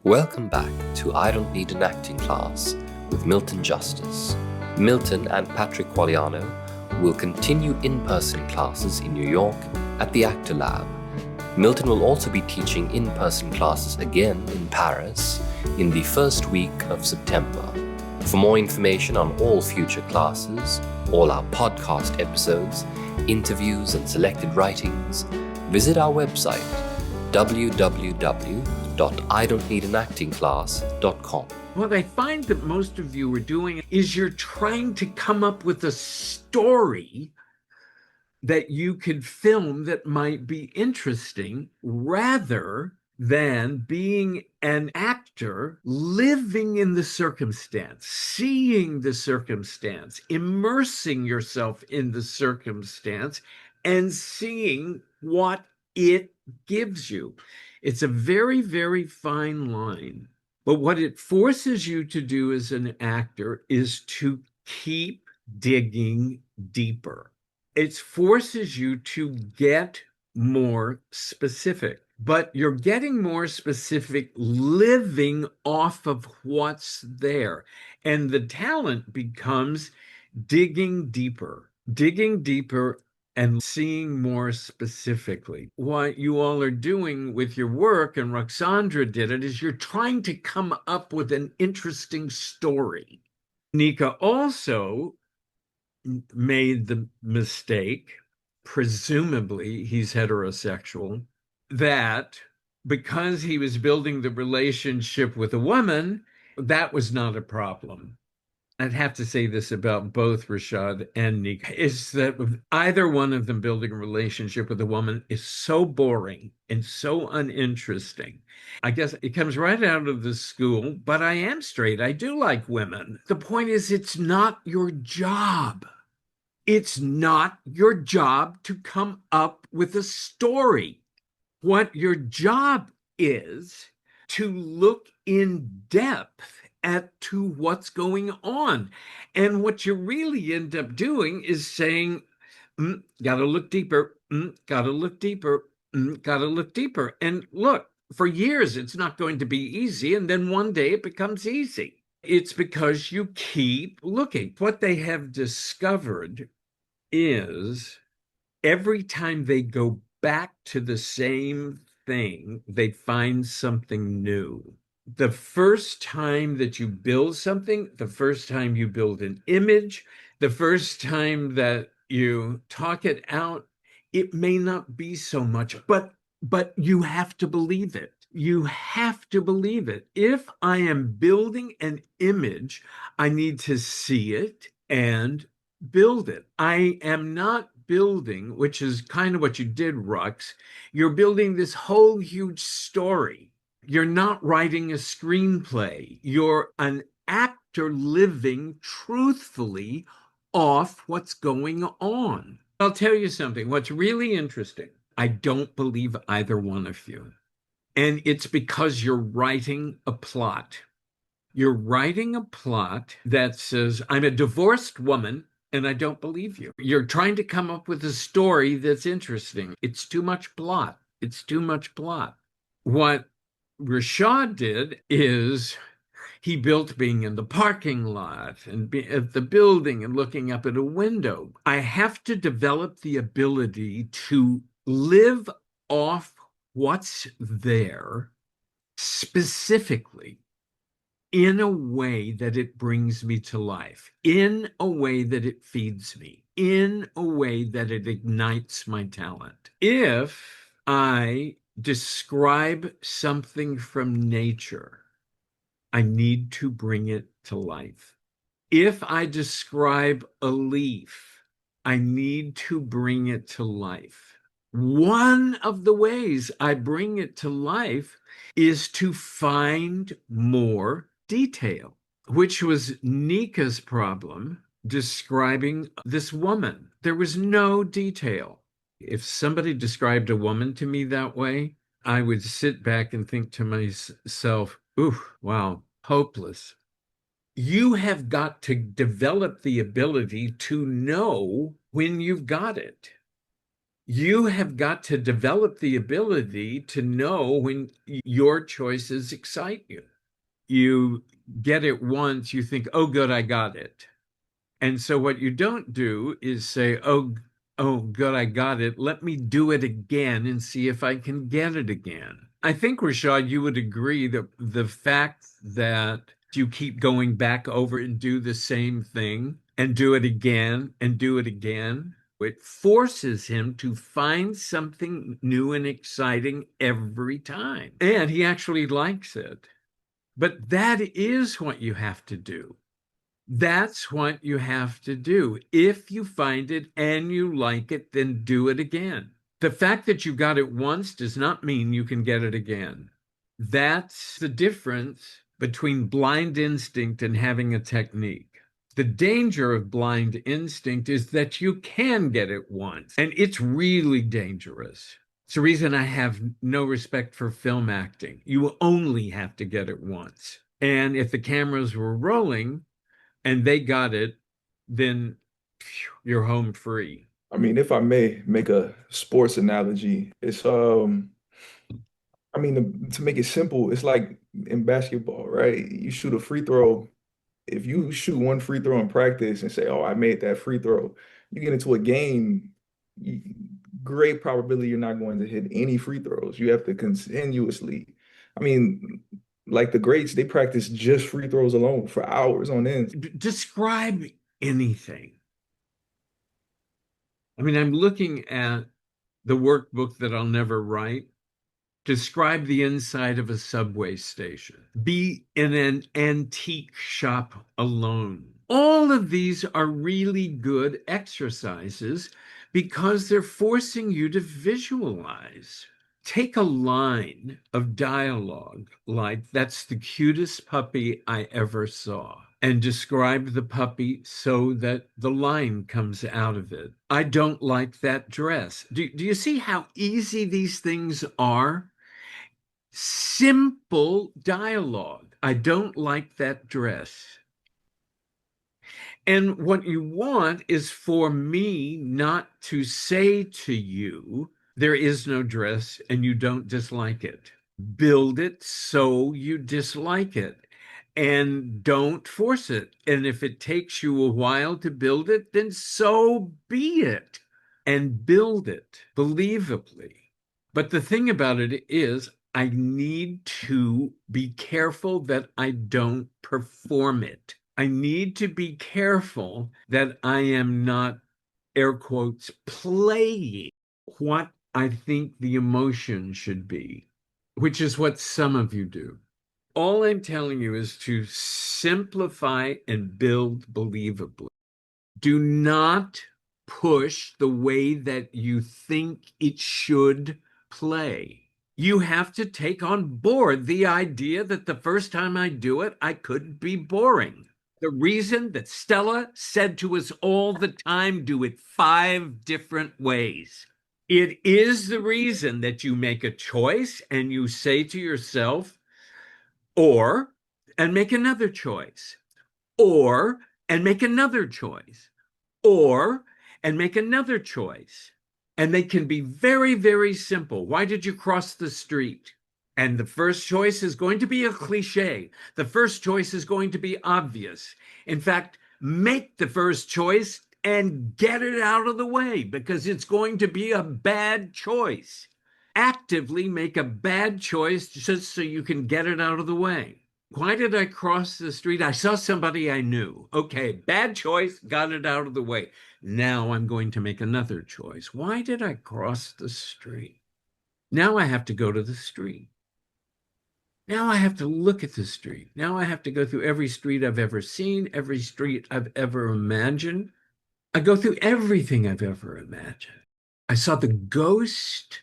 Welcome back to I Don't Need an Acting Class with Milton Justice. Milton and Patrick Qualiano will continue in-person classes in New York at the Actor Lab. Milton will also be teaching in-person classes again in Paris in the first week of September. For more information on all future classes, all our podcast episodes, interviews, and selected writings, visit our website www.idon'tneedanactingclass.com. What I find that most of you are doing is you're trying to come up with a story that you could film that might be interesting rather than being an actor living in the circumstance, seeing the circumstance, immersing yourself in the circumstance, and seeing what it gives you. It's a very, very fine line. But what it forces you to do as an actor is to keep digging deeper. It forces you to get more specific, but you're getting more specific living off of what's there. And the talent becomes digging deeper and seeing more specifically. What you all are doing with your work, and Roxandra did it, is you're trying to come up with an interesting story. Nika also made the mistake, presumably he's heterosexual, that because he was building the relationship with a woman, that was not a problem. I'd have to say this about both Rashad and Nika, is that either one of them building a relationship with a woman is so boring and so uninteresting. I guess it comes right out of the school, but I am straight. I do like women. The point is, it's not your job. It's not your job to come up with a story. What your job is to look in depth to what's going on. And what you really end up doing is saying, gotta look deeper, gotta look deeper, gotta look deeper. And look, for years, it's not going to be easy. And then one day it becomes easy. It's because you keep looking. What they have discovered is every time they go back to the same thing, they find something new. The first time that you build something, the first time you build an image, the first time that you talk it out, it may not be so much, but you have to believe it. You have to believe it. If I am building an image, I need to see it and build it. I am not building, which is kind of what you did, Rux. You're building this whole huge story. You're not writing a screenplay. You're an actor living truthfully off what's going on. I'll tell you something. What's really interesting, I don't believe either one of you. And it's because you're writing a plot. You're writing a plot that says, I'm a divorced woman, and I don't believe you. You're trying to come up with a story that's interesting. It's too much plot. It's too much plot. What Rashad did is he built being in the parking lot and at the building and looking up at a window. I have to develop the ability to live off what's there specifically in a way that it brings me to life, in a way that it feeds me, in a way that it ignites my talent. If I describe something from nature, I need to bring it to life. If I describe a leaf, I need to bring it to life. One of the ways I bring it to life is to find more detail, which was Nika's problem describing this woman. There was no detail. If somebody described a woman to me that way, I would sit back and think to myself, ooh, wow, hopeless. You have got to develop the ability to know when you've got it. You have got to develop the ability to know when your choices excite you. You get it once, you think, oh, good, I got it. And so what you don't do is say, oh, good, I got it. Let me do it again and see if I can get it again. I think, Rashad, you would agree that the fact that you keep going back over and do the same thing and do it again and do it again, it forces him to find something new and exciting every time. And he actually likes it. But that is what you have to do. That's what you have to do. If you find it and you like it, then do it again. The fact that you got it once does not mean you can get it again. That's the difference between blind instinct and having a technique. The danger of blind instinct is that you can get it once, and it's really dangerous. It's the reason I have no respect for film acting. You only have to get it once. And if the cameras were rolling, and they got it, then you're home free. I mean, if I may make a sports analogy, it's I mean, to make it simple, it's like in basketball, right? You shoot a free throw. If you shoot one free throw in practice and say, "Oh, I made that free throw," you get into a game, you, great probability you're not going to hit any free throws. You have to continuously. I mean, like the greats, they practice just free throws alone for hours on end. Describe anything. I mean, I'm looking at the workbook that I'll never write. Describe the inside of a subway station. Be in an antique shop alone. All of these are really good exercises because they're forcing you to visualize. Take a line of dialogue like, "That's the cutest puppy I ever saw," and describe the puppy so that the line comes out of it. "I don't like that dress." Do you see how easy these things are? Simple dialogue. "I don't like that dress." And what you want is for me not to say to you, there is no dress and you don't dislike it. Build it so you dislike it and don't force it. And if it takes you a while to build it, then so be it, and build it believably. But the thing about it is, I need to be careful that I don't perform it. I need to be careful that I am not, air quotes, playing what I think the emotion should be, which is what some of you do. All I'm telling you is to simplify and build believably. Do not push the way that you think it should play. You have to take on board the idea that the first time I do it, I could be boring. The reason that Stella said to us all the time, do it 5 different ways. It is the reason that you make a choice and you say to yourself, or, and make another choice, or, and make another choice, or, and make another choice. And they can be very, very simple. Why did you cross the street? And the first choice is going to be a cliche. The first choice is going to be obvious. In fact, make the first choice and get it out of the way because it's going to be a bad choice. Actively make a bad choice just so you can get it out of the way. Why did I cross the street? I saw somebody I knew. Okay, bad choice, got it out of the way. Now I'm going to make another choice. Why did I cross the street? Now I have to go to the street. Now I have to look at the street. Now I have to go through every street I've ever seen, every street I've ever imagined. I go through everything I've ever imagined. I saw the ghost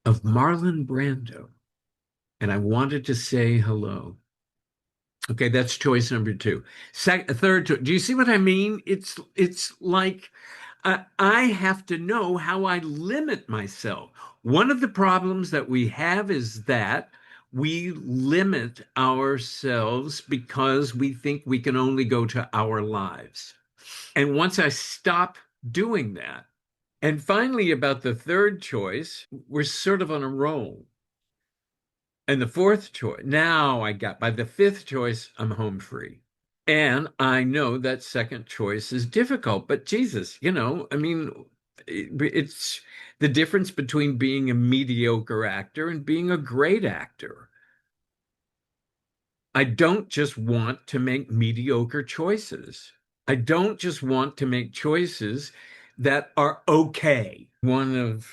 of Marlon Brando, and I wanted to say hello. Okay, that's choice number 2. Third, do you see what I mean? It's like I have to know how I limit myself. One of the problems that we have is that we limit ourselves because we think we can only go to our lives. And once I stop doing that, And finally, about the third choice, we're sort of on a roll. And the fourth choice, by the fifth choice, I'm home free. And I know that second choice is difficult, but Jesus, I mean, it's the difference between being a mediocre actor and being a great actor. I don't just want to make mediocre choices. I don't just want to make choices that are okay. One of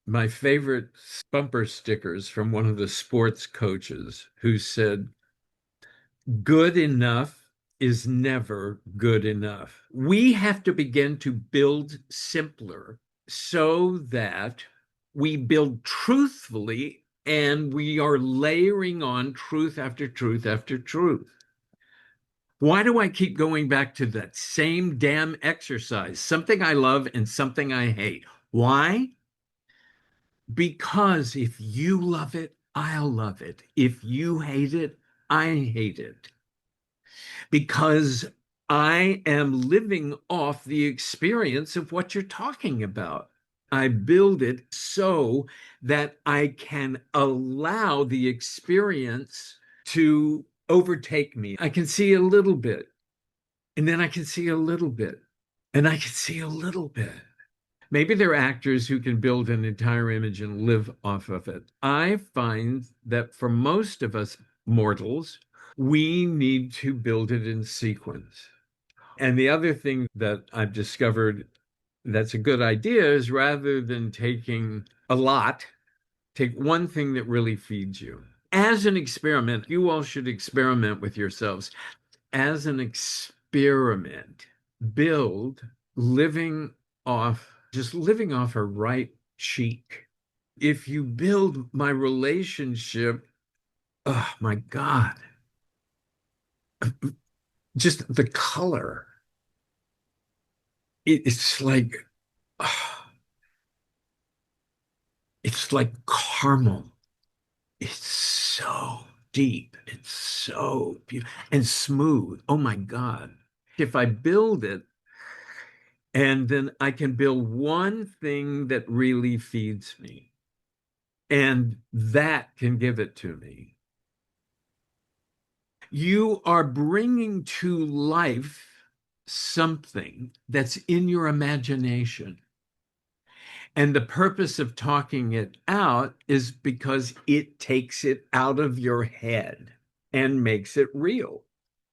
my favorite bumper stickers from one of the sports coaches who said, good enough is never good enough. We have to begin to build simpler so that we build truthfully and we are layering on truth after truth after truth. Why do I keep going back to that same damn exercise? Something I love and something I hate. Why? Because if you love it, I'll love it. If you hate it, I hate it. Because I am living off the experience of what you're talking about. I build it so that I can allow the experience to overtake me. I can see a little bit, and then I can see a little bit, and I can see a little bit. Maybe there are actors who can build an entire image and live off of it. I find that for most of us mortals, we need to build it in sequence. And the other thing that I've discovered that's a good idea is rather than taking a lot, take one thing that really feeds you. As an experiment, you all should experiment with yourselves. As an experiment, build living off a right cheek. If you build my relationship, oh my God, just the color. It's like, oh, it's like caramel. It's so deep. It's so beautiful and smooth. Oh my God. If I build it, and then I can build one thing that really feeds me, and that can give it to me. You are bringing to life something that's in your imagination. And the purpose of talking it out is because it takes it out of your head and makes it real.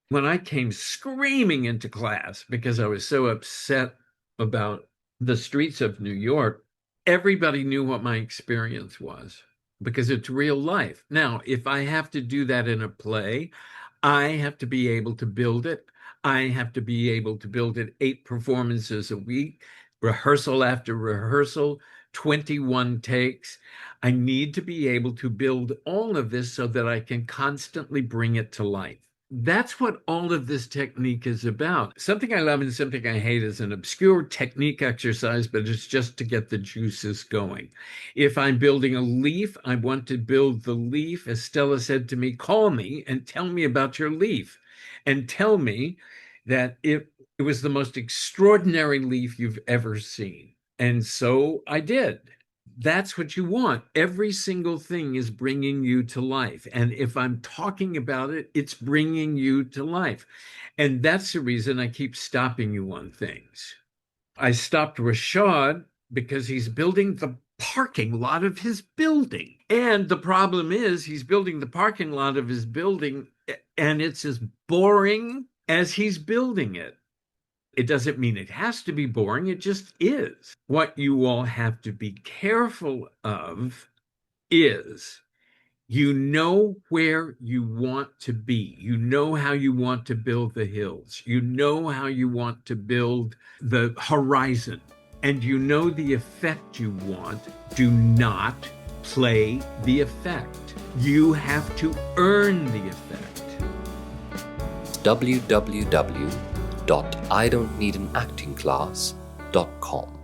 When I came screaming into class because I was so upset about the streets of New York, everybody knew what my experience was because it's real life. Now, if I have to do that in a play, I have to be able to build it. I have to be able to build it 8 performances a week, rehearsal after rehearsal, 21 takes. I need to be able to build all of this so that I can constantly bring it to life. That's what all of this technique is about. Something I love and something I hate is an obscure technique exercise, but it's just to get the juices going. If I'm building a leaf, I want to build the leaf. As Stella said to me, call me and tell me about your leaf and tell me that it was the most extraordinary leaf you've ever seen. And so I did. That's what you want. Every single thing is bringing you to life. And if I'm talking about it, it's bringing you to life. And that's the reason I keep stopping you on things. I stopped Rashad because he's building the parking lot of his building. And the problem is he's building the parking lot of his building and it's as boring as he's building it. It doesn't mean it has to be boring. It just is. What you all have to be careful of is you know where you want to be. You know how you want to build the hills. You know how you want to build the horizon. And you know the effect you want. Do not play the effect. You have to earn the effect. www.idon'tneedanactingclass.com